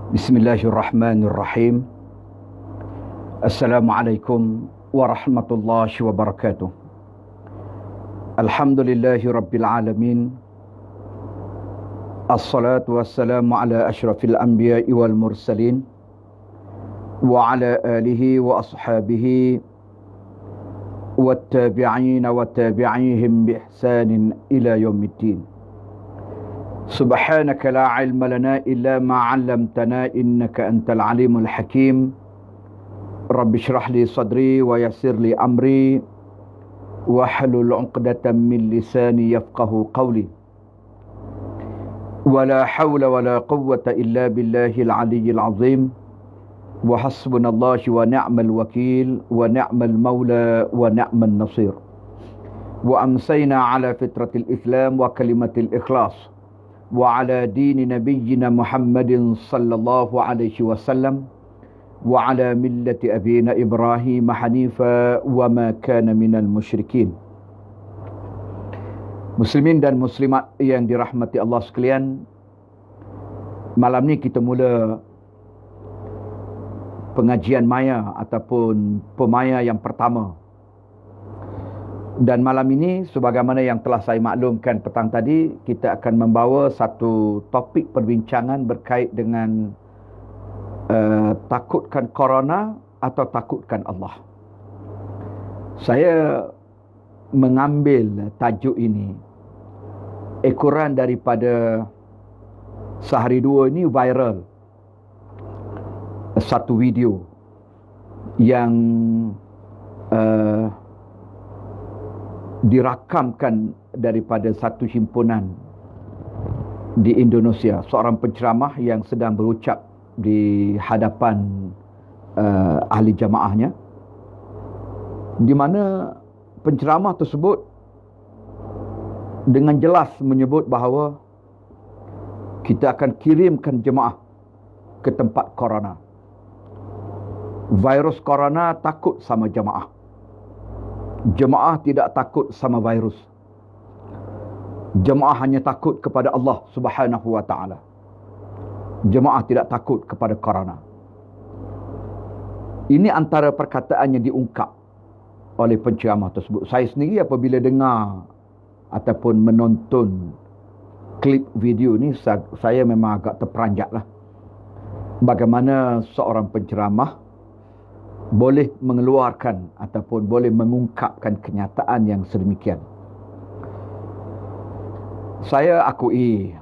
Bismillahirrahmanirrahim. Assalamualaikum warahmatullahi wabarakatuh. Alhamdulillahi rabbil alamin. Assalatu wassalamu ala ashrafil anbiya'i wal mursalin wa ala alihi wa ashabihi wattabi'in wa tabi'ihim bi ihsanin ila yaumiddin. Subhanaka la ilma lana illa ma 'allamtana innaka antal alimul hakim. Rabbi shrah li sadri wa yassir li amri wahlul 'uqdatam min lisani yafqahu qawli. Wala hawla wala quwwata illa billahil aliyyil azim. Wa hasbunallahu wa ni'mal wakil wa ni'mal maula wa ni'man nasir. Wa amsayna ala fitratil islam wa kalimatil ikhlas. وعلى دين نبينا محمد صلى الله عليه وسلم وعلى ملة أبينا إبراهيم حنيفا وما كان من المشركين. Muslimin dan muslimat yang dirahmati Allah sekalian, malam ni kita mula pengajian maya ataupun pemaya yang pertama. Dan malam ini, sebagaimana yang telah saya maklumkan petang tadi, kita akan membawa satu topik perbincangan berkait dengan takutkan corona atau takutkan Allah. Saya mengambil tajuk ini ekoran daripada sehari dua ini viral satu video yang dirakamkan daripada satu himpunan di Indonesia, seorang penceramah yang sedang berucap di hadapan ahli jamaahnya, di mana penceramah tersebut dengan jelas menyebut bahawa kita akan kirimkan jemaah ke tempat corona. Virus corona takut sama jemaah. Jemaah tidak takut sama virus. Jemaah hanya takut kepada Allah Subhanahu wa taala. Jemaah tidak takut kepada corona. Ini antara perkataan yang diungkap oleh penceramah tersebut. Saya sendiri apabila dengar ataupun menonton klip video ni, saya memang agak terperanjatlah. Bagaimana seorang penceramah boleh mengeluarkan ataupun boleh mengungkapkan kenyataan yang sedemikian. Saya akui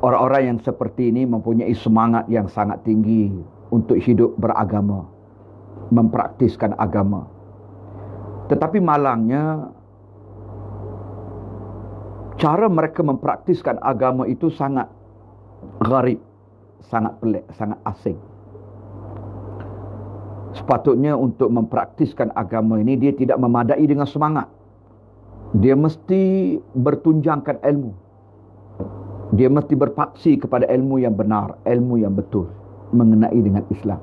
orang-orang yang seperti ini mempunyai semangat yang sangat tinggi untuk hidup beragama, mempraktiskan agama. Tetapi malangnya, cara mereka mempraktiskan agama itu sangat gharib, sangat pelik, sangat asing. Sepatutnya untuk mempraktiskan agama ini, dia tidak memadai dengan semangat. Dia mesti bertunjangkan ilmu. Dia mesti berpaksi kepada ilmu yang benar, ilmu yang betul mengenai dengan Islam.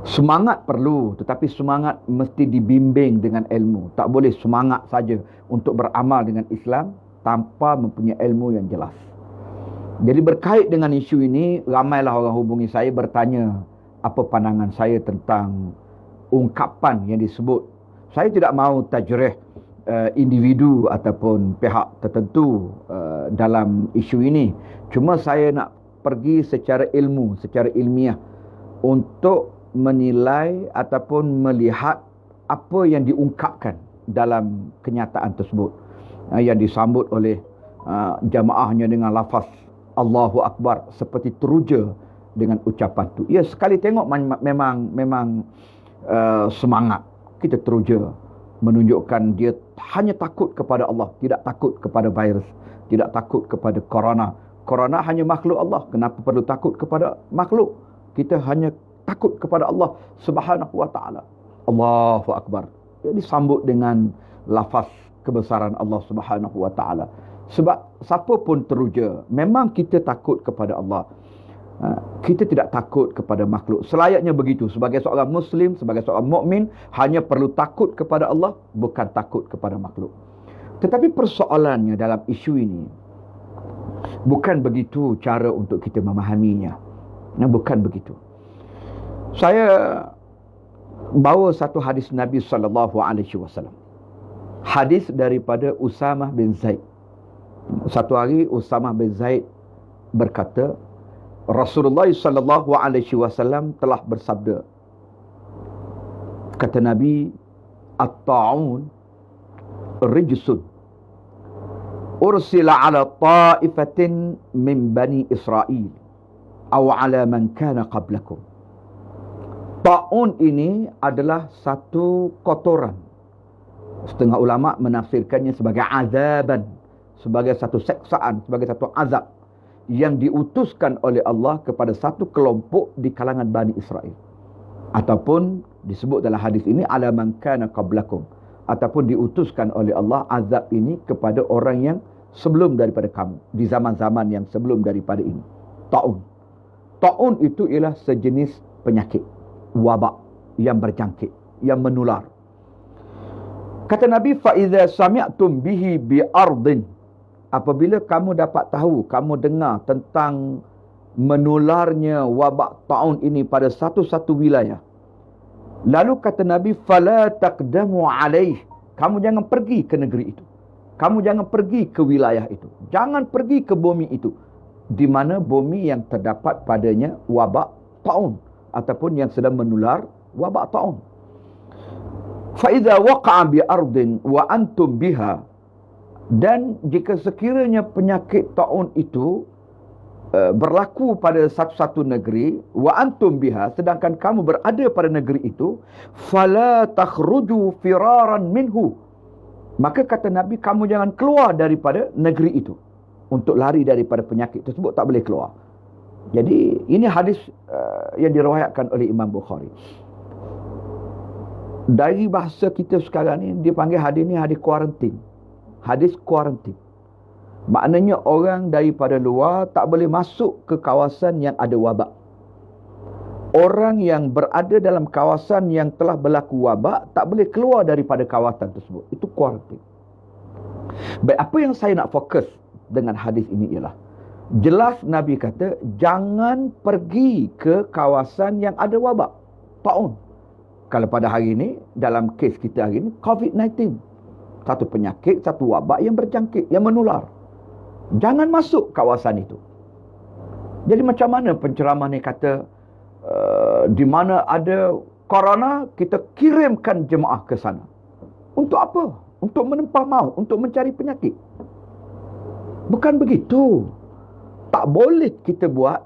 Semangat perlu, tetapi semangat mesti dibimbing dengan ilmu. Tak boleh semangat saja untuk beramal dengan Islam tanpa mempunyai ilmu yang jelas. Jadi berkait dengan isu ini, ramailah orang hubungi saya bertanya apa pandangan saya tentang ungkapan yang disebut. Saya tidak mahu tajrih individu ataupun pihak tertentu dalam isu ini. Cuma saya nak pergi secara ilmu, secara ilmiah untuk menilai ataupun melihat apa yang diungkapkan dalam kenyataan tersebut, yang disambut oleh jamaahnya dengan lafaz Allahu Akbar seperti teruja dengan ucapan tu. Ya, sekali tengok memang semangat. Kita teruja menunjukkan dia hanya takut kepada Allah, tidak takut kepada virus, tidak takut kepada corona. Corona hanya makhluk Allah. Kenapa perlu takut kepada makhluk? Kita hanya takut kepada Allah Subhanahu wa taala. Allahu Akbar. Dia disambut dengan lafaz kebesaran Allah Subhanahu wa taala. Sebab siapa pun teruja, memang kita takut kepada Allah. Kita tidak takut kepada makhluk. Selayaknya begitu. Sebagai seorang Muslim, sebagai seorang mukmin, hanya perlu takut kepada Allah, bukan takut kepada makhluk. Tetapi persoalannya dalam isu ini, bukan begitu cara untuk kita memahaminya. Bukan begitu. Saya bawa satu hadis Nabi SAW. Hadis daripada Usamah bin Zaid. Satu hari Usamah bin Zaid berkata, Rasulullah SAW telah bersabda. Kata Nabi, At-ta'un rijsun ursila ala ta'ifatin min bani Israel atau ala man kana qablakum. Ta'un ini adalah satu kotoran. Setengah ulama menafsirkannya sebagai azaban, sebagai satu seksaan, sebagai satu azab yang diutuskan oleh Allah kepada satu kelompok di kalangan Bani Israel. Ataupun disebut dalam hadis ini ala man kana qablakum, ataupun diutuskan oleh Allah azab ini kepada orang yang sebelum daripada kamu, di zaman-zaman yang sebelum daripada ini. Ta'un. Ta'un itu ialah sejenis penyakit, wabak yang berjangkit, yang menular. Kata Nabi, fa idza sami'tum bihi bi ardin, apabila kamu dapat tahu, kamu dengar tentang menularnya wabak ta'un ini pada satu-satu wilayah, lalu kata Nabi, fala taqdamu alaih, kamu jangan pergi ke negeri itu, kamu jangan pergi ke wilayah itu, jangan pergi ke bumi itu, di mana bumi yang terdapat padanya wabak ta'un ataupun yang sedang menular wabak ta'un. Fa idza waqa'a bi ardin wa antum biha, dan jika sekiranya penyakit ta'un itu berlaku pada satu-satu negeri, wa antum biha, sedangkan kamu berada pada negeri itu, fala takhruju firaran minhu, maka kata Nabi, kamu jangan keluar daripada negeri itu untuk lari daripada penyakit tersebut, tak boleh keluar. Jadi ini hadis yang diriwayatkan oleh Imam Bukhari. Dari bahasa kita sekarang ni dipanggil hadis ni hadis kuarantin. Hadis kuarantin. Maknanya orang daripada luar tak boleh masuk ke kawasan yang ada wabak. Orang yang berada dalam kawasan yang telah berlaku wabak tak boleh keluar daripada kawasan tersebut. Itu kuarantin. Baik, apa yang saya nak fokus dengan hadis ini ialah, jelas Nabi kata, jangan pergi ke kawasan yang ada wabak ta'un. Kalau pada hari ini, dalam kes kita hari ini, COVID-19. Satu penyakit, satu wabak yang berjangkit, yang menular. Jangan masuk kawasan itu. Jadi macam mana penceramah ni kata, di mana ada corona, kita kirimkan jemaah ke sana. Untuk apa? Untuk menempah maut, untuk mencari penyakit. Bukan begitu. Tak boleh kita buat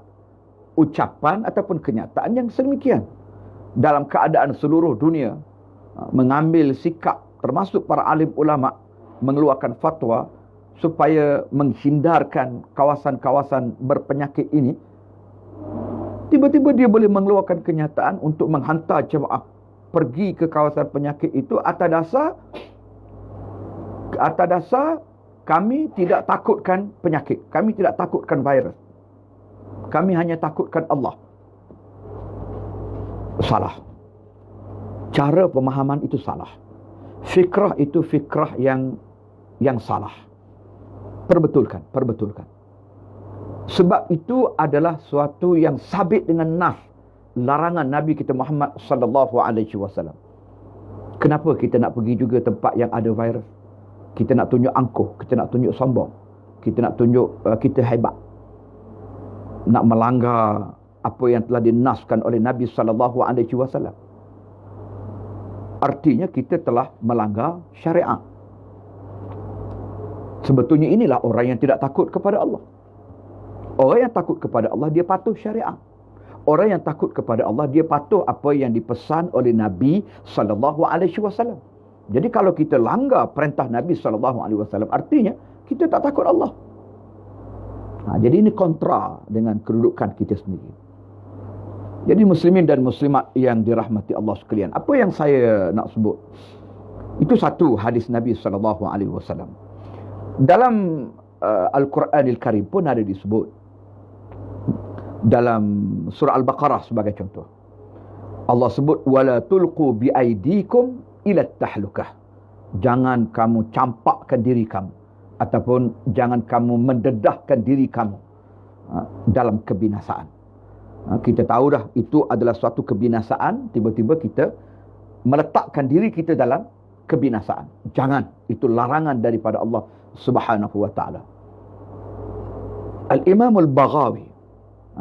ucapan ataupun kenyataan yang sedemikian. Dalam keadaan seluruh dunia mengambil sikap, termasuk para alim ulama, mengeluarkan fatwa supaya menghindarkan kawasan-kawasan berpenyakit ini, tiba-tiba dia boleh mengeluarkan kenyataan untuk menghantar jemaah pergi ke kawasan penyakit itu atas dasar kami tidak takutkan penyakit, kami tidak takutkan virus, kami hanya takutkan Allah. Salah. Cara pemahaman itu salah. Fikrah itu fikrah yang salah. Perbetulkan. Sebab itu adalah suatu yang sabit dengan nas, larangan Nabi kita Muhammad sallallahu alaihi wasallam. Kenapa kita nak pergi juga tempat yang ada virus? Kita nak tunjuk angkuh, kita nak tunjuk sombong, kita nak tunjuk kita hebat, nak melanggar apa yang telah dinaskan oleh Nabi sallallahu alaihi wasallam. Artinya kita telah melanggar syariat. Sebetulnya inilah orang yang tidak takut kepada Allah. Orang yang takut kepada Allah, dia patuh syariat. Orang yang takut kepada Allah, dia patuh apa yang dipesan oleh Nabi sallallahu alaihi wasallam. Jadi kalau kita langgar perintah Nabi sallallahu alaihi wasallam, artinya kita tak takut Allah. Jadi ini kontra dengan kedudukan kita sendiri. Jadi muslimin dan muslimat yang dirahmati Allah sekalian, apa yang saya nak sebut itu satu hadis Nabi sallallahu alaihi wasallam. Dalam Al-Quranil Karim pun ada disebut, dalam surah Al-Baqarah sebagai contoh. Allah sebut, wala tulqu biaidikum ila tahlukah. Jangan kamu campakkan diri kamu, ataupun jangan kamu mendedahkan diri kamu dalam kebinasaan. Kita tahu dah itu adalah suatu kebinasaan, tiba-tiba kita meletakkan diri kita dalam kebinasaan. Jangan, itu larangan daripada Allah Subhanahu wa taala. Al-Imam Al-Baghawi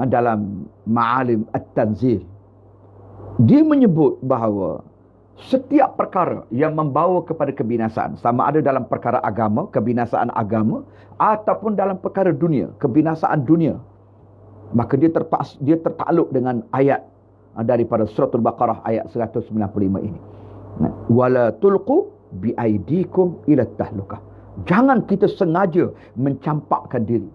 dalam Ma'alim At-Tanzil, dia menyebut bahawa setiap perkara yang membawa kepada kebinasaan, sama ada dalam perkara agama, kebinasaan agama, ataupun dalam perkara dunia, kebinasaan dunia, maka dia tertakluk dengan ayat daripada surah Al-Baqarah ayat 195 ini. Wala tulqu biaidikum ila tahlukah. Jangan kita sengaja mencampakkan diri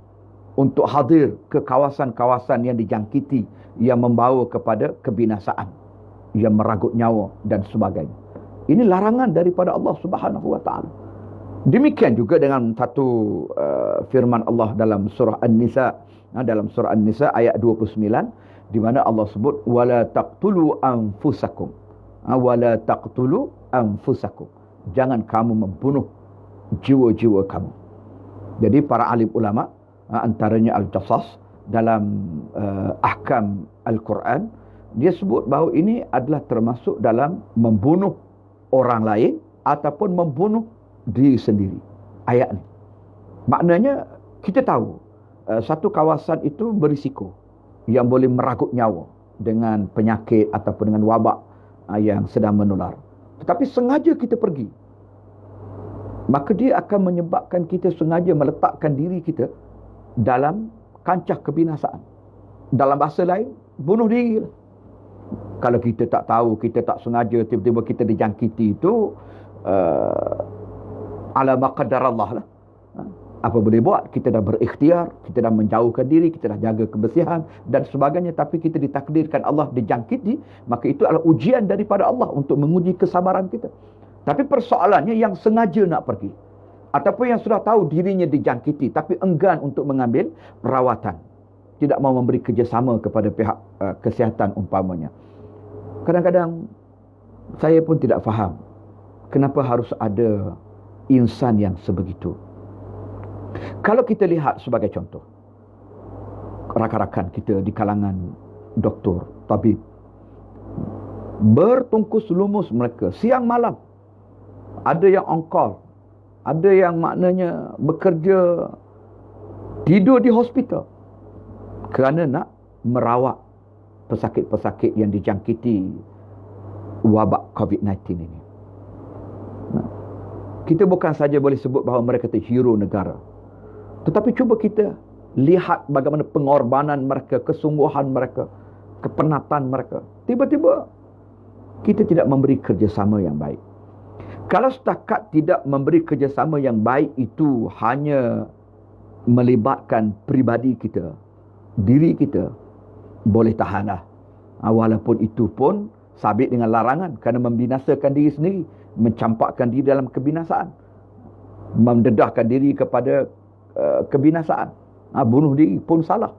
untuk hadir ke kawasan-kawasan yang dijangkiti yang membawa kepada kebinasaan, yang meragut nyawa dan sebagainya. Ini larangan daripada Allah Subhanahu wa taala. Demikian juga dengan satu firman Allah dalam surah An-Nisa, dalam surah An-Nisa ayat 29, di mana Allah sebut wala taqtulu anfusakum. Wala taqtulu anfusakum. Jangan kamu membunuh jiwa-jiwa kamu. Jadi para alim ulama, antaranya Al-Jassas dalam ahkam Al-Quran, dia sebut bahawa ini adalah termasuk dalam membunuh orang lain ataupun membunuh diri sendiri. Ayat ni maknanya kita tahu satu kawasan itu berisiko yang boleh meragut nyawa dengan penyakit ataupun dengan wabak yang sedang menular. Tetapi sengaja kita pergi, maka dia akan menyebabkan kita sengaja meletakkan diri kita dalam kancah kebinasaan. Dalam bahasa lain, bunuh diri. Kalau kita tak tahu, kita tak sengaja, tiba-tiba kita dijangkiti itu, ala ma qadarallah lah. Apa boleh buat? Kita dah berikhtiar, kita dah menjauhkan diri, kita dah jaga kebersihan dan sebagainya, tapi kita ditakdirkan Allah dijangkiti, maka itu adalah ujian daripada Allah untuk menguji kesabaran kita. Tapi persoalannya yang sengaja nak pergi, ataupun yang sudah tahu dirinya dijangkiti tapi enggan untuk mengambil perawatan, tidak mau memberi kerjasama kepada pihak kesihatan umpamanya. Kadang-kadang saya pun tidak faham kenapa harus ada insan yang sebegitu. Kalau kita lihat sebagai contoh, rakan-rakan kita di kalangan doktor, tabib, bertungkus lumus mereka siang malam. Ada yang on call, ada yang maknanya bekerja, tidur di hospital kerana nak merawat pesakit-pesakit yang dijangkiti wabak COVID-19 ini. Kita bukan saja boleh sebut bahawa mereka itu hero negara, tetapi cuba kita lihat bagaimana pengorbanan mereka, kesungguhan mereka, kepenatan mereka. Tiba-tiba kita tidak memberi kerjasama yang baik. Kalau setakat tidak memberi kerjasama yang baik itu hanya melibatkan pribadi kita, diri kita, boleh tahanlah. Walaupun itu pun sabit dengan larangan, kerana membinasakan diri sendiri, mencampakkan diri dalam kebinasaan, mendedahkan diri kepada kebinasaan. Bunuh diri pun salah.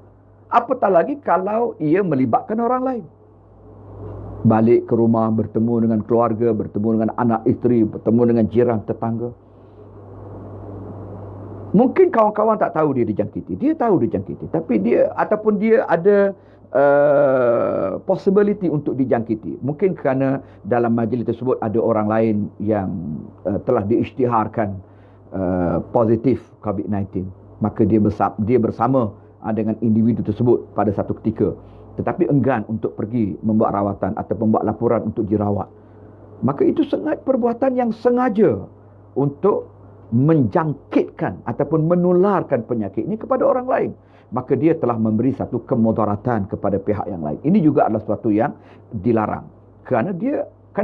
Apatah lagi kalau ia melibatkan orang lain. Balik ke rumah, bertemu dengan keluarga, bertemu dengan anak isteri, bertemu dengan jiran tetangga. Mungkin kawan-kawan tak tahu dia dijangkiti. Dia tahu dijangkiti, tapi dia ataupun dia ada possibility untuk dijangkiti. Mungkin kerana dalam majlis tersebut ada orang lain yang telah diisytiharkan positif COVID-19. Maka dia bersama dengan individu tersebut pada satu ketika, tetapi enggan untuk pergi membuat rawatan atau membuat laporan untuk dirawat. Maka itu sangat perbuatan yang sengaja untuk menjangkitkan ataupun menularkan penyakit ini kepada orang lain. Maka dia telah memberi satu kemudaratan kepada pihak yang lain. Ini juga adalah sesuatu yang dilarang. Kerana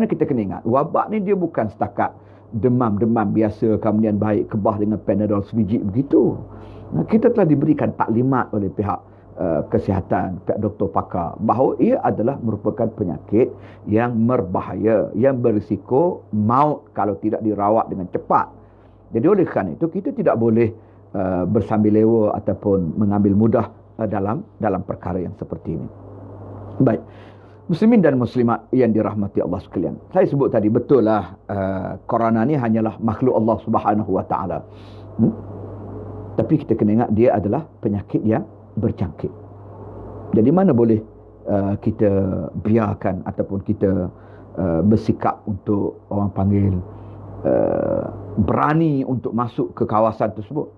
kita kena ingat, wabak ni dia bukan setakat demam-demam biasa, kemudian baik kebah dengan Panadol sebiji begitu. Kita telah diberikan taklimat oleh pihak kesihatan, pihak doktor pakar, bahawa ia adalah merupakan penyakit yang berbahaya, yang berisiko maut kalau tidak dirawat dengan cepat. Jadi oleh kerana itu kita tidak boleh bersambil lewa ataupun mengambil mudah dalam perkara yang seperti ini. Baik, muslimin dan muslimat yang dirahmati Allah sekalian, saya sebut tadi, betul lah corona ni hanyalah makhluk Allah Subhanahu wa taala. Tapi kita kena ingat dia adalah penyakit yang berjangkit. Jadi mana boleh kita biarkan ataupun kita bersikap untuk orang panggil berani untuk masuk ke kawasan tersebut.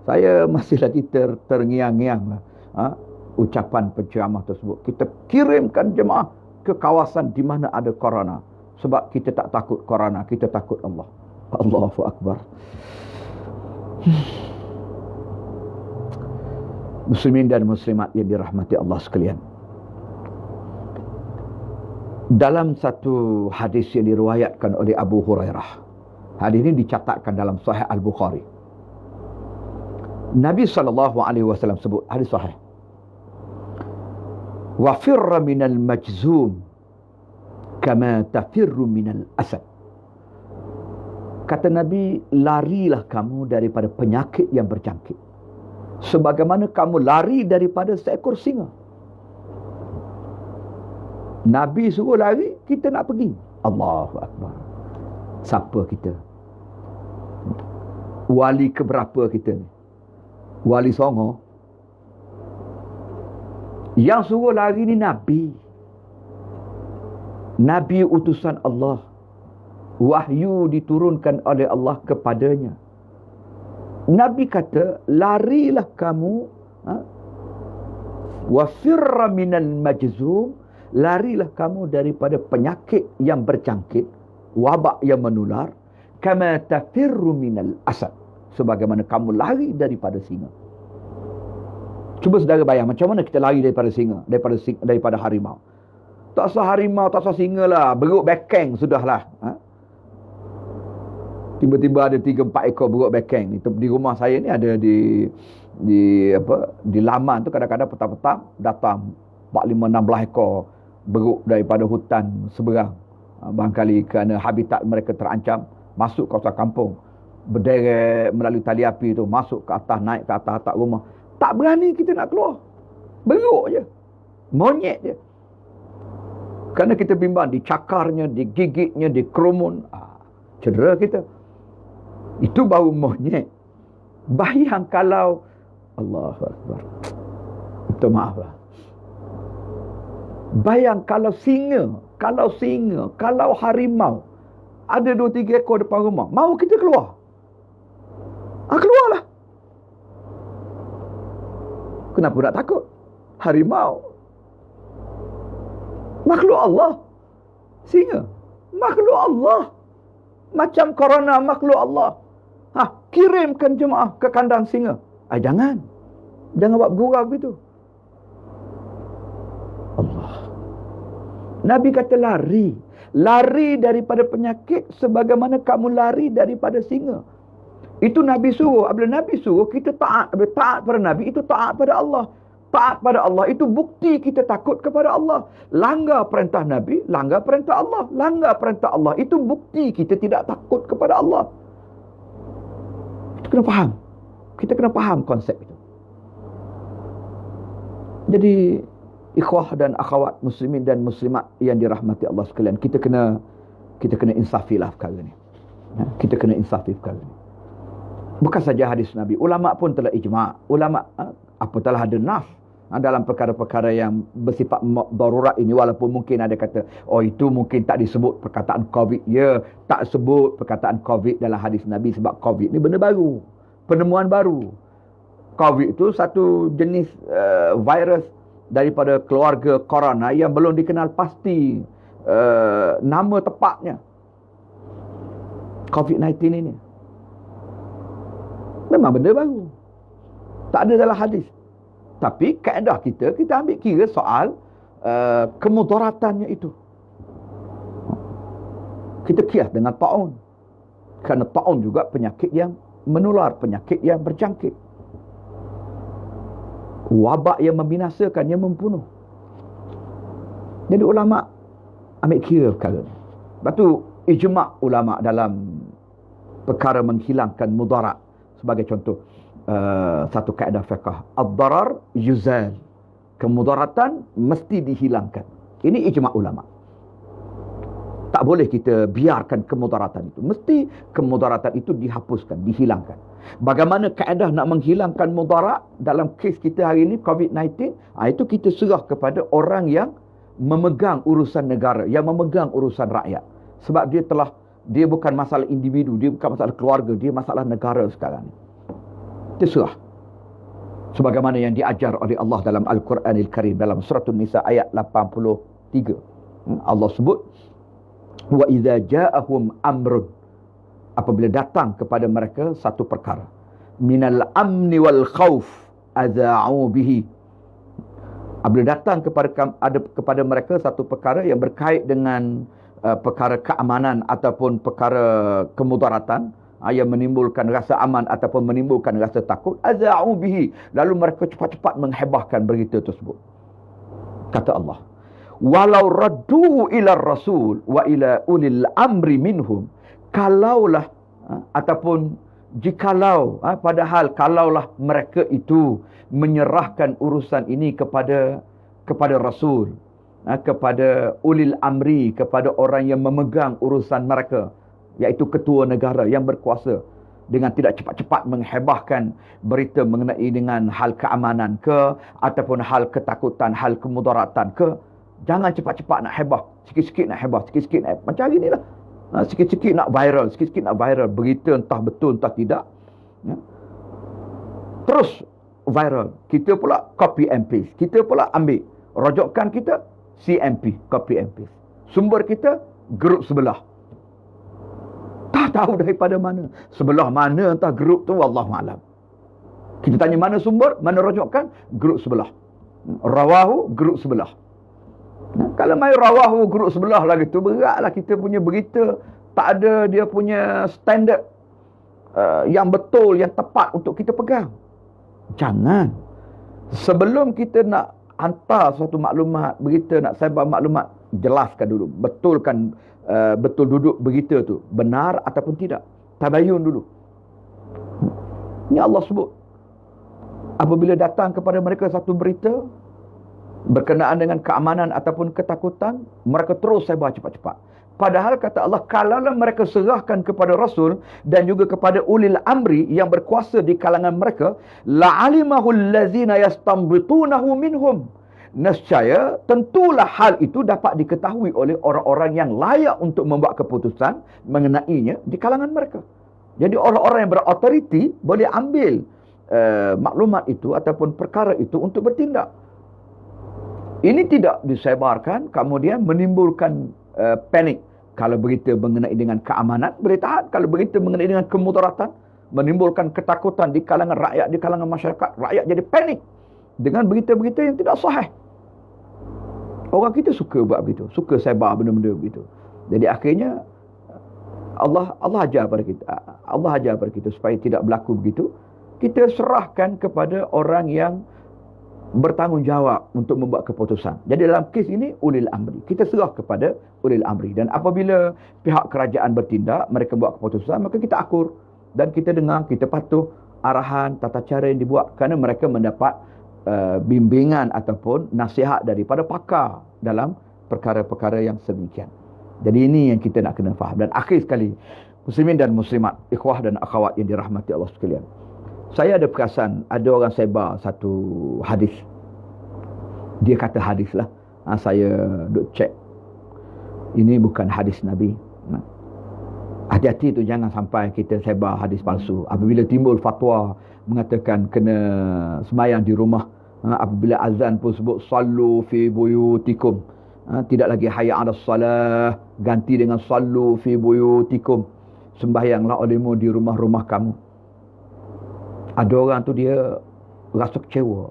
Saya masih lagi terngiang-ngiang lah ucapan penceramah tersebut. Kita kirimkan jemaah ke kawasan di mana ada corona, sebab kita tak takut corona, kita takut Allah. Allahu Akbar. Muslimin dan muslimat yang dirahmati Allah sekalian, dalam satu hadis yang diriwayatkan oleh Abu Hurairah, hadis ini dicatatkan dalam Sahih Al-Bukhari, Nabi SAW sebut, hadis sahih, wa firra minal majzum kama tafirru minal asad. Kata Nabi, larilah kamu daripada penyakit yang berjangkit sebagaimana kamu lari daripada seekor singa. Nabi suruh lari, kita nak pergi. Allahu Akbar. Siapa kita? Wali keberapa kita ni? Wali Songo? Yang suruh lari ni Nabi. Nabi utusan Allah. Wahyu diturunkan oleh Allah kepadanya. Nabi kata, larilah kamu wa firra minal majzum, larilah kamu daripada penyakit yang berjangkit, wabak yang menular, kama tafirru minal asad, sebagaimana kamu lari daripada singa. Cuba saudara bayang, macam mana kita lari daripada singa, daripada harimau. Tak sah harimau, tak sah singa lah, beruk bekeng sudahlah. Tiba-tiba ada 3-4 ekor beruk bekeng ni. Di rumah saya ni ada di laman tu, kadang-kadang petang-petang datang 4-5-16 ekor beruk daripada hutan seberang. Barangkali kerana habitat mereka terancam, masuk kawasan kampung, berderet melalui tali api tu, masuk ke atas, naik ke atas atap rumah. Tak berani kita nak keluar. Beruk je. Monyet je. Kerana kita bimbang dicakarnya, digigitnya, dikerumun. Cedera kita. Itu baru monyet. Bayang kalau Allahu Akbar. Minta maaf lah. Bayang kalau singa, kalau harimau ada 2-3 ekor depan rumah, mau kita keluar? Keluarlah. Kenapa nak takut? Harimau makhluk Allah. Singa makhluk Allah. Macam corona makhluk Allah. Kirimkan jemaah ke kandang singa. Jangan buat gurau begitu. Allah. Nabi kata lari daripada penyakit sebagaimana kamu lari daripada singa. Itu Nabi suruh. Apabila Nabi suruh, kita taat. Apabila taat pada Nabi, itu taat pada Allah. Taat pada Allah itu bukti kita takut kepada Allah. Langgar perintah Nabi, langgar perintah Allah. Langgar perintah Allah itu bukti kita tidak takut kepada Allah. Kita kena faham. Kita kena faham konsep itu. Jadi ikhwah dan akhwat muslimin dan muslimat yang dirahmati Allah sekalian, kita kena insafilah perkara ni. Kita kena insafi perkara ni. Bukan saja hadis Nabi, ulama pun telah ijma'. Ulama telah ada nas dalam perkara-perkara yang bersifat darurat ini, walaupun mungkin ada kata, itu mungkin tak disebut perkataan COVID. Ya, tak sebut perkataan COVID dalam hadis Nabi sebab COVID ni benda baru, penemuan baru. COVID itu satu jenis virus daripada keluarga corona yang belum dikenal pasti nama tepatnya. COVID-19 ini memang benda baru, tak ada dalam hadis. Tapi kaedah kita ambil kira soal kemudaratannya itu. Kita kias dengan taun. Kerana taun juga penyakit yang menular, penyakit yang berjangkit. Wabak yang membinasakan, yang membunuh. Jadi ulama ambil kira perkara ni. Lepas tu ijma' ulama dalam perkara menghilangkan mudarat. Sebagai contoh, satu kaedah fiqh, ad-darar yuzal, kemudaratan mesti dihilangkan. Ini ijma' ulama. Tak boleh kita biarkan kemudaratan itu. Mesti kemudaratan itu dihapuskan, dihilangkan. Bagaimana kaedah nak menghilangkan mudarat dalam kes kita hari ini, COVID-19? Itu kita serah kepada orang yang memegang urusan negara, yang memegang urusan rakyat. Sebab dia bukan masalah individu, dia bukan masalah keluarga, dia masalah negara sekarang ni. Kita serah. Sebagaimana yang diajar oleh Allah dalam Al-Quranil Karim, dalam surah An-Nisa ayat 83. Allah sebut, wa idza ja'ahum amrun, apabila datang kepada mereka satu perkara, minal amni wal khauf adza'u bihi, apabila datang kepada mereka satu perkara yang berkait dengan perkara keamanan ataupun perkara kemudaratan, yang menimbulkan rasa aman ataupun menimbulkan rasa takut, adza'u bihi, lalu mereka cepat-cepat menghebahkan berita tersebut. Kata Allah, walau radduhu ila rasul wa ila ulil amri minhum, kalaulah ataupun jikalau, kalaulah mereka itu menyerahkan urusan ini kepada rasul, kepada ulil amri, kepada orang yang memegang urusan mereka, iaitu ketua negara yang berkuasa, dengan tidak cepat-cepat menghebahkan berita mengenai dengan hal keamanan ke ataupun hal ketakutan, hal kemudaratan ke. Jangan cepat-cepat nak hebah. Sikit-sikit nak hebah. Sikit-sikit nak hebah. Macam hari ni lah. Sikit-sikit nak viral. Sikit-sikit nak viral. Berita entah betul entah tidak. Terus viral. Kita pula copy and paste. Kita pula ambil. Rojokan kita CMP. Copy and paste. Sumber kita grup sebelah. Tak tahu daripada mana. Sebelah mana entah grup tu, wallahualam. Kita tanya mana sumber, mana rojokan, grup sebelah. Rawahu, grup sebelah. Kalau main rawahu grup sebelah lagi tu, beratlah kita punya berita. Tak ada dia punya standard yang betul, yang tepat untuk kita pegang. Jangan. Sebelum kita nak hantar suatu maklumat, berita, nak sebar maklumat, jelaskan dulu. Betulkan, betul duduk berita tu benar ataupun tidak. Tabayun dulu. Ini Allah sebut. Apabila datang kepada mereka satu berita berkenaan dengan keamanan ataupun ketakutan, mereka terus sebar cepat-cepat. Padahal kata Allah, kalaulah mereka serahkan kepada Rasul dan juga kepada ulil amri yang berkuasa di kalangan mereka, la'alimahu allazina yastambitunahu minhum, nescaya tentulah hal itu dapat diketahui oleh orang-orang yang layak untuk membuat keputusan mengenainya di kalangan mereka. Jadi orang-orang yang berautoriti boleh ambil maklumat itu ataupun perkara itu untuk bertindak. Ini tidak disebarkan, kemudian menimbulkan panik. Kalau berita mengenai dengan keamanan, boleh tahan. Kalau berita mengenai dengan kemudaratan, menimbulkan ketakutan di kalangan rakyat, di kalangan masyarakat. Rakyat jadi panik dengan berita-berita yang tidak sahih. Orang kita suka buat begitu, suka sebar benda-benda begitu. Jadi akhirnya Allah ajar pada kita. Allah ajar pada kita supaya tidak berlaku begitu. Kita serahkan kepada orang yang bertanggungjawab untuk membuat keputusan. Jadi dalam kes ini ulil amri, kita serah kepada ulil amri, dan apabila pihak kerajaan bertindak, mereka buat keputusan, maka kita akur dan kita dengar, kita patuh arahan tata cara yang dibuat, kerana mereka mendapat bimbingan ataupun nasihat daripada pakar dalam perkara-perkara yang sedemikian. Jadi ini yang kita nak kena faham. Dan akhir sekali, muslimin dan muslimat, ikhwah dan akhwat yang dirahmati Allah sekalian, saya ada perasan ada orang sebar satu hadis. Dia kata hadis lah. Saya duk cek. Ini bukan hadis Nabi. Hati-hati tu, jangan sampai kita sebar hadis palsu. Apabila timbul fatwa mengatakan kena sembahyang di rumah, apabila azan pun sebut sallu fi buyutikum, tidak lagi hayya 'alas salah, ganti dengan sallu fi buyutikum, sembahyanglah olehmu di rumah-rumah kamu. Ada orang tu dia rasa kecewa.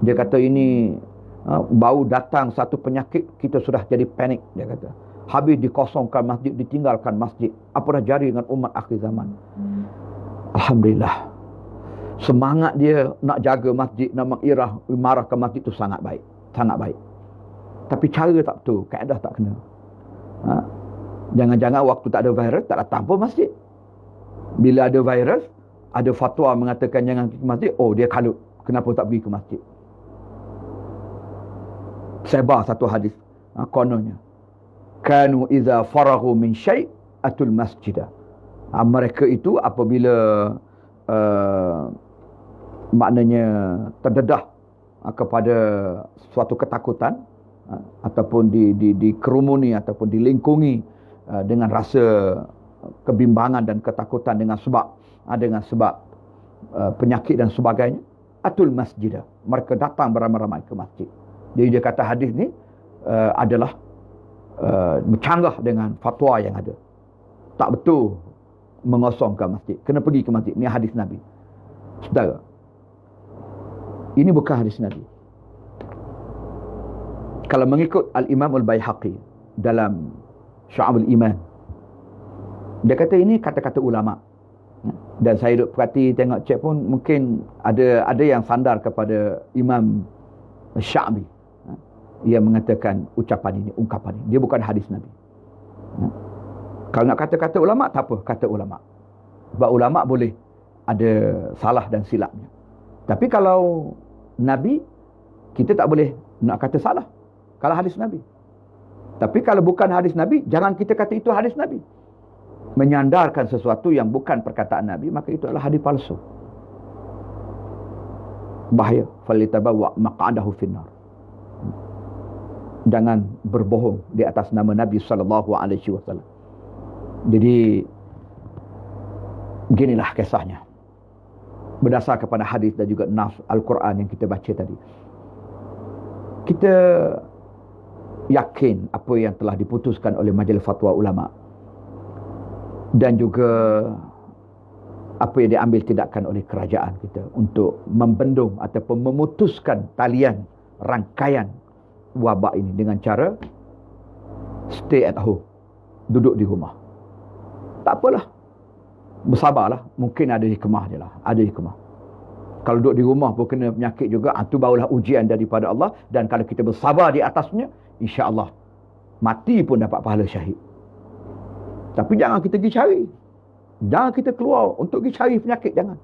Dia kata ini baru datang satu penyakit, kita sudah jadi panik, dia kata. Habis dikosongkan masjid, ditinggalkan masjid. Apa dah jadi dengan umat akhir zaman? Alhamdulillah. Semangat dia nak jaga masjid, nak mengimarah ke masjid itu sangat baik. Sangat baik. Tapi cara tak betul, kaedah tak kena. Jangan-jangan waktu tak ada virus, tak datang pun masjid. Bila ada virus, ada fatwa mengatakan jangan pergi ke masjid, oh dia kalut, kenapa tak pergi ke masjid? Sebar satu hadis kononnya. kanu idza faraghu min syai' atul masjidah. Mereka itu apabila maknanya terdedah kepada suatu ketakutan ataupun dikerumuni ataupun dilingkungi dengan rasa kebimbangan dan ketakutan dengan sebab penyakit dan sebagainya, atul masjidah, mereka datang beramai-ramai ke masjid. Jadi dia kata hadis ni adalah bercanggah dengan fatwa yang ada. Tak betul mengosongkan masjid, kena pergi ke masjid. Ini hadis Nabi. Saudara, ini bukan hadis Nabi. Kalau mengikut Al-Imam Al-Baihaqi dalam Syu'abul Iman, dia kata ini kata-kata ulama. Dan saya duduk perhati, tengok cek pun mungkin ada yang sandar kepada Imam Sya'bi. Ia mengatakan ucapan ini, ungkapan ini, dia bukan hadis Nabi. Kalau nak kata-kata ulama, tak apa, kata ulama. Sebab ulama boleh ada salah dan silapnya. Tapi kalau Nabi, kita tak boleh nak kata salah kalau hadis Nabi. Tapi kalau bukan hadis Nabi, jangan kita kata itu hadis Nabi. Menyandarkan sesuatu yang bukan perkataan Nabi, maka itu adalah hadis palsu. Bahaya. Falitabawa maq'adahu finnar. Jangan berbohong di atas nama Nabi SAW. Jadi beginilah kisahnya. Berdasar kepada hadis dan juga nas Al-Quran yang kita baca tadi. Kita yakin apa yang telah diputuskan oleh Majlis Fatwa Ulama dan juga apa yang diambil tindakan oleh kerajaan kita untuk membendung ataupun memutuskan talian rangkaian wabak ini dengan cara stay at home, duduk di rumah. Tak apalah, bersabarlah, mungkin ada hikmah je lah, ada hikmah. Kalau duduk di rumah pun kena penyakit juga, itu barulah ujian daripada Allah. Dan kalau kita bersabar di atasnya, insya-Allah mati pun dapat pahala syahid. Tapi jangan kita pergi cari, jangan kita keluar untuk pergi cari penyakit, jangan.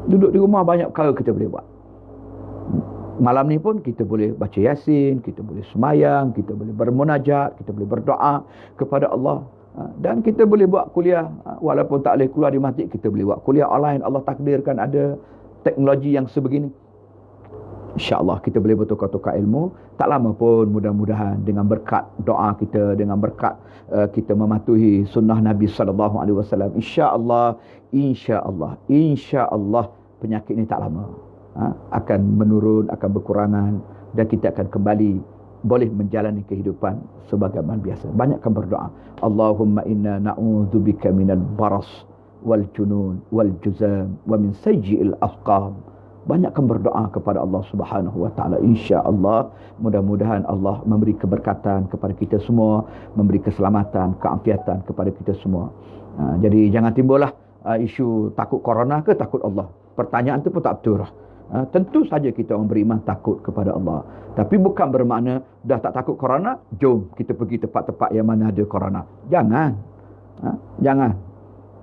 Duduk di rumah banyak perkara kita boleh buat. Malam ni pun kita boleh baca Yasin, kita boleh semayang, kita boleh bermunajat, kita boleh berdoa kepada Allah. Dan kita boleh buat kuliah, walaupun tak boleh keluar di masjid, kita boleh buat kuliah online. Allah takdirkan ada teknologi yang sebegini. InsyaAllah kita boleh bertukar-tukar ilmu. Tak lama pun mudah-mudahan dengan berkat doa kita, dengan berkat kita mematuhi sunnah Nabi SAW, insya-Allah penyakit ini tak lama akan menurun, akan berkurangan, dan kita akan kembali boleh menjalani kehidupan sebagaimana biasa. Banyakkan berdoa. Allahumma inna na'udzubika minal baras wal junun wal juzam wa min sayyi'il asqam. Banyakkan berdoa kepada Allah Subhanahu wa taala. Insya-Allah mudah-mudahan Allah memberi keberkatan kepada kita semua, memberi keselamatan, keafiatan kepada kita semua. Jadi jangan timbullah isu takut corona ke takut Allah. Pertanyaan tu pun tak betul lah. Tentu saja kita orang beriman takut kepada Allah. Tapi bukan bermakna dah tak takut corona, jom kita pergi tempat-tempat yang mana ada corona. Jangan. Jangan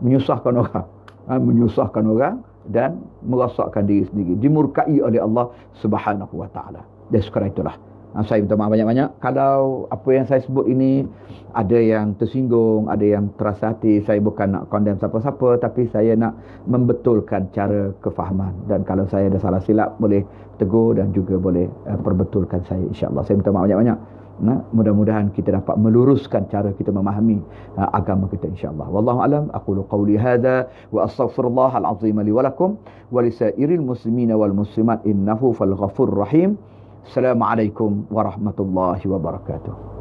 menyusahkan orang. Menyusahkan orang dan merosakkan diri sendiri. Dimurkai oleh Allah Subhanahu wa taala. Dan sekarang itulah. Saya minta maaf banyak-banyak kalau apa yang saya sebut ini ada yang tersinggung, ada yang terasa hati. Saya bukan nak condemn siapa-siapa, tapi saya nak membetulkan cara kefahaman. Dan kalau saya ada salah silap, boleh tegur dan juga boleh perbetulkan saya, insya-Allah. Saya minta maaf banyak-banyak. Mudah-mudahan kita dapat meluruskan cara kita memahami agama kita, insya-Allah. Wallahu alam, aqulu qawli hadza wa astaghfirullahal azim li wa lakum wa lisairil muslimina wal muslimat innahu fal ghafurur rahim. Assalamualaikum warahmatullahi wabarakatuh.